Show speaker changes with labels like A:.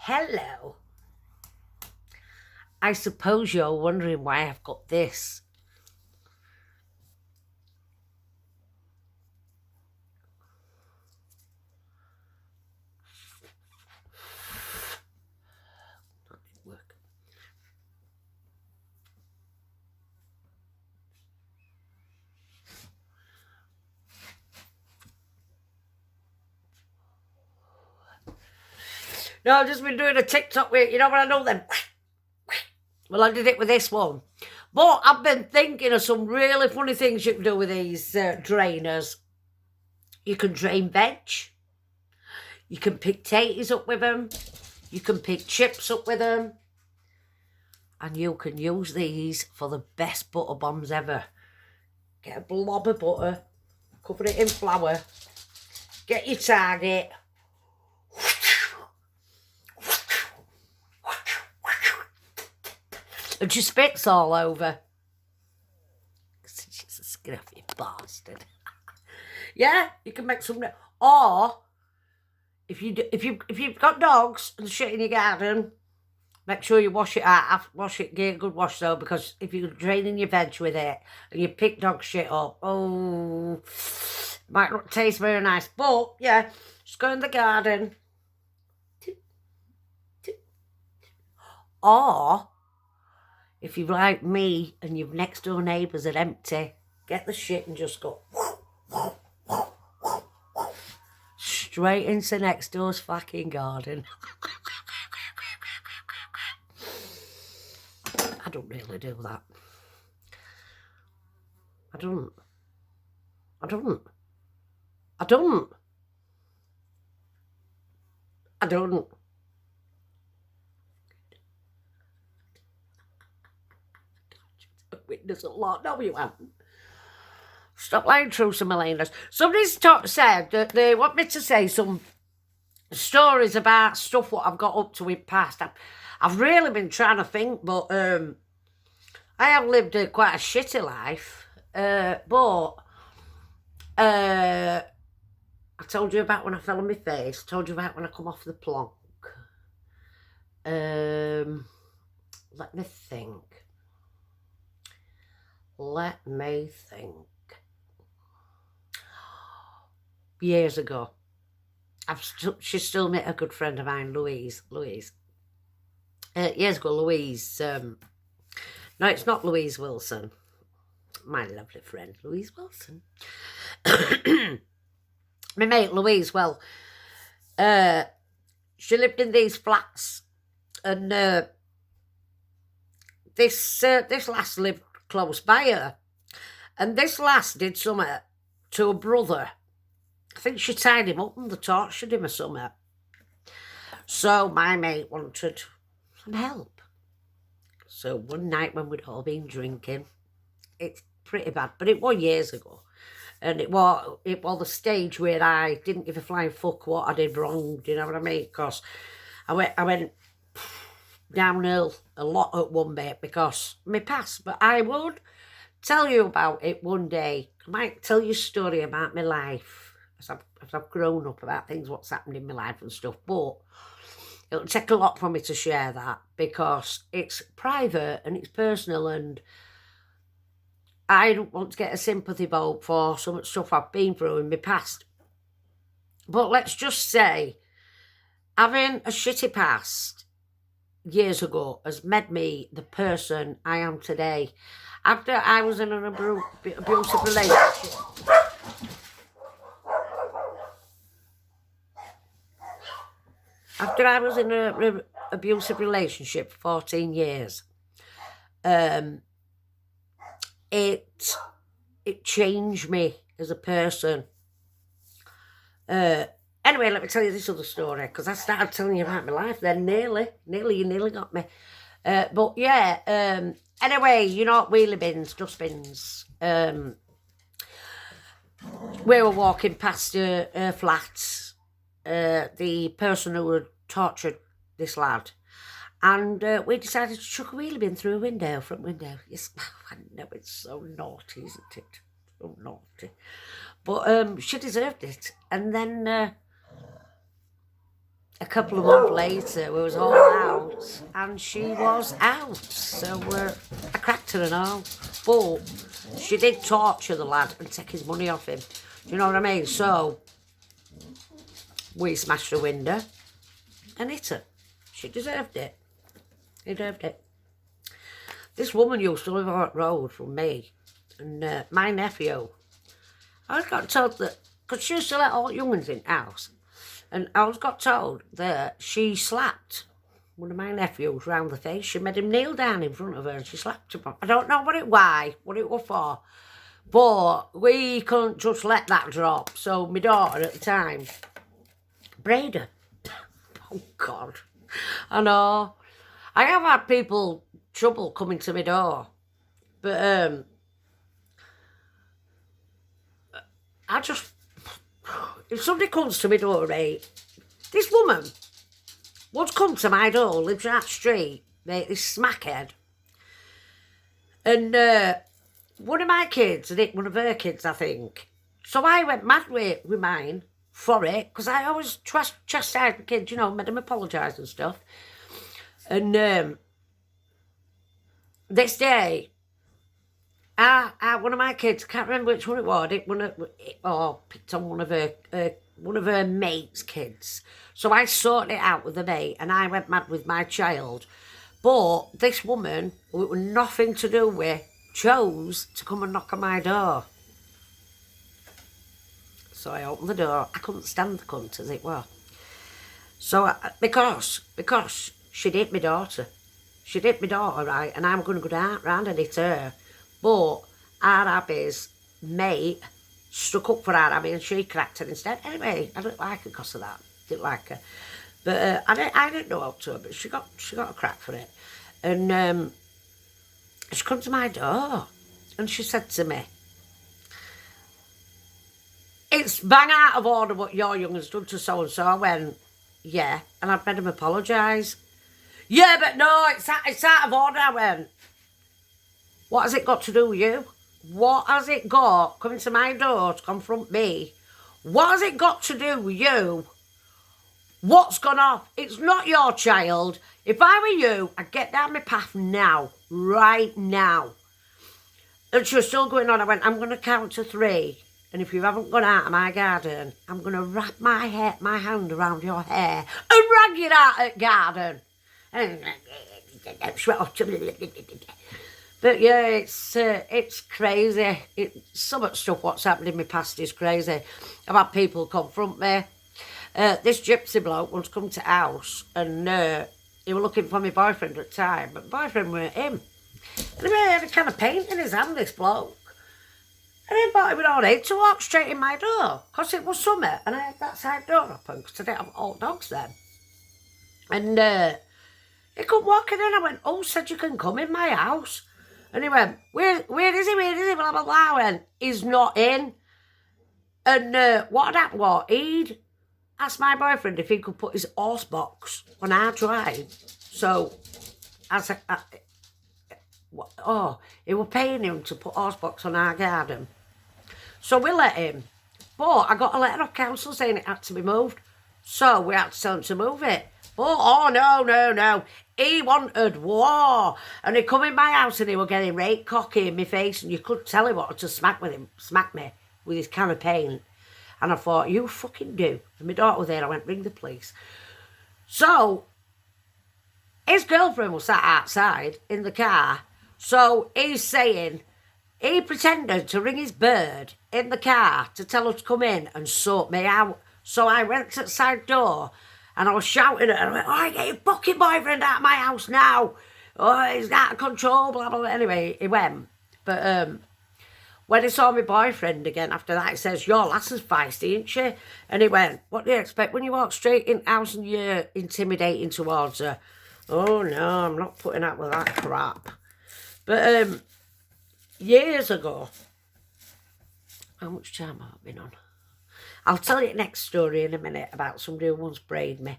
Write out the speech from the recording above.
A: Hello. I suppose you're wondering why I've got this. That didn't work. No, I've just been doing a TikTok with, you know what I know them? Well, I did it with this one. But I've been thinking of some really funny things you can do with these drainers. You can drain veg. You can pick taters up with them. You can pick chips up with them. And you can use these for the best butter bombs ever. Get a blob of butter. Cover it in flour. Get your target. And she spits all over. She's a scruffy bastard. Yeah, you can make some. Or if you've got dogs and shit in your garden, make sure you wash it out. Wash it, get a good wash though, because if you're draining your veg with it and you pick dog shit up, oh, might not taste very nice. But yeah, just go in the garden. Or if you're like me and your next door neighbours are empty, get the shit and just go straight into next door's fucking garden. I don't really do that. I don't. Witness a lot. No, you haven't. Stop lying through some millennials. Somebody's said that they want me to say some stories about stuff what I've got up to in past. I've really been trying to think, but I have lived quite a shitty life. But I told you about when I fell on my face. Told you about when I come off the plonk. Let me think. Years ago, she's still met a good friend of mine, Louise. Years ago, Louise. No, it's not Louise Wilson. My lovely friend, Louise Wilson. My mate Louise. Well, she lived in these flats, and this lass lived close by her, and this lass did something to a brother. I think she tied him up and they tortured him or something. So my mate wanted some help. So one night when we'd all been drinking, it's pretty bad, but it was years ago, and it was the stage where I didn't give a flying fuck what I did wrong. Do you know what I mean? Because I went downhill a lot at one bit because my past, but I would tell you about it one day. I might tell you a story about my life as I've grown up, about things what's happened in my life and stuff, but it'll take a lot for me to share that because it's private and it's personal, and I don't want to get a sympathy vote for so much stuff I've been through in my past. But let's just say having a shitty past years ago has made me the person I am today. After I was in an abusive relationship. After I was in an abusive relationship for 14 years, it changed me as a person. Anyway, let me tell you this other story, because I started telling you about my life then, you nearly got me. But yeah, anyway, you know, wheelie bins, dustbins. We were walking past a flat, the person who had tortured this lad, and we decided to chuck a wheelie bin through a window, front window. Yes, I know, it's so naughty, isn't it? So naughty. But she deserved it. And then a couple of months later, we was all out, and she was out. So I cracked her and all. But she did torture the lad and take his money off him. Do you know what I mean? So we smashed the window and hit her. She deserved it. She deserved it. This woman used to live on that road from me, and my nephew, I got told that, because she used to let all young'uns in the house, and I got told that she slapped one of my nephews round the face. She made him kneel down in front of her and she slapped him. I don't know what it was for, but we couldn't just let that drop. So my daughter at the time, Breda, oh God, I know. I have had people trouble coming to my door, but I just, if somebody comes to my door, mate, this woman once come to my door, lives on that street, mate, this smackhead, and one of my kids, and one of her kids, I think. So I went mad with mine for it, because I always chastise the kids, you know, made them apologise and stuff. And this day, one of my kids, can't remember which one it was, picked on one of her mate's kids. So I sorted it out with the mate, and I went mad with my child. But this woman, who it was nothing to do with, chose to come and knock on my door. So I opened the door. I couldn't stand the cunt as it were. So because she hit my daughter. She hit my daughter, right, and I'm going to go down round and hit her. But our Abby's mate stuck up for our Abby and she cracked her instead. Anyway, I didn't like her because of that. Didn't like her. But I didn't know how to her, but she got a crack for it. And she come to my door and she said to me, "It's bang out of order what your young has done to so-and-so." I went, "Yeah," and I'd made him apologise. "Yeah, but no, it's out of order." I went, "What has it got to do with you? What has it got coming to my door to confront me? What has it got to do with you? What's gone off? It's not your child. If I were you, I'd get down my path now, right now." And she was still going on. I went, "I'm going to count to 3. And if you haven't gone out of my garden, I'm going to wrap my hand around your hair and drag you out of the garden." But yeah, it's crazy. Some of the stuff what's happened in my past is crazy. I've had people confront me. This gypsy bloke once come to house and he was looking for my boyfriend at the time, but my boyfriend weren't him. And he had a can of paint in his hand, this bloke. And I thought he would all need to walk straight in my door, because it was summer, and I had that side door open, because I didn't have all dogs then. And he come walking in, I went, "Oh, said you can come in my house." And he went, where is he, blah, blah, blah. I went, "He's not in." And what had happened was, he'd asked my boyfriend if he could put his horse box on our drive. So, he was paying him to put horse box on our garden. So we let him. But I got a letter of council saying it had to be moved. So we had to tell him to move it. But, no. He wanted war. And he come in my house and he was getting right cocky in my face, and you could tell he wanted to smack me with his can of paint. And I thought, "You fucking do." And my daughter was there, I went, "Ring the police." So, his girlfriend was sat outside in the car. So, he's saying, he pretended to ring his bird in the car to tell her to come in and sort me out. So I went to the side door and I was shouting at her. I went, "Oh, get your fucking boyfriend out of my house now. Oh, he's out of control, blah, blah, blah." Anyway, he went. But when he saw my boyfriend again after that, he says, "Your lass is feisty, ain't she?" And he went, "What do you expect when you walk straight in the house and you're intimidating towards her?" Oh, no, I'm not putting up with that crap. But years ago, how much time have I been on? I'll tell you the next story in a minute about somebody who once braided me.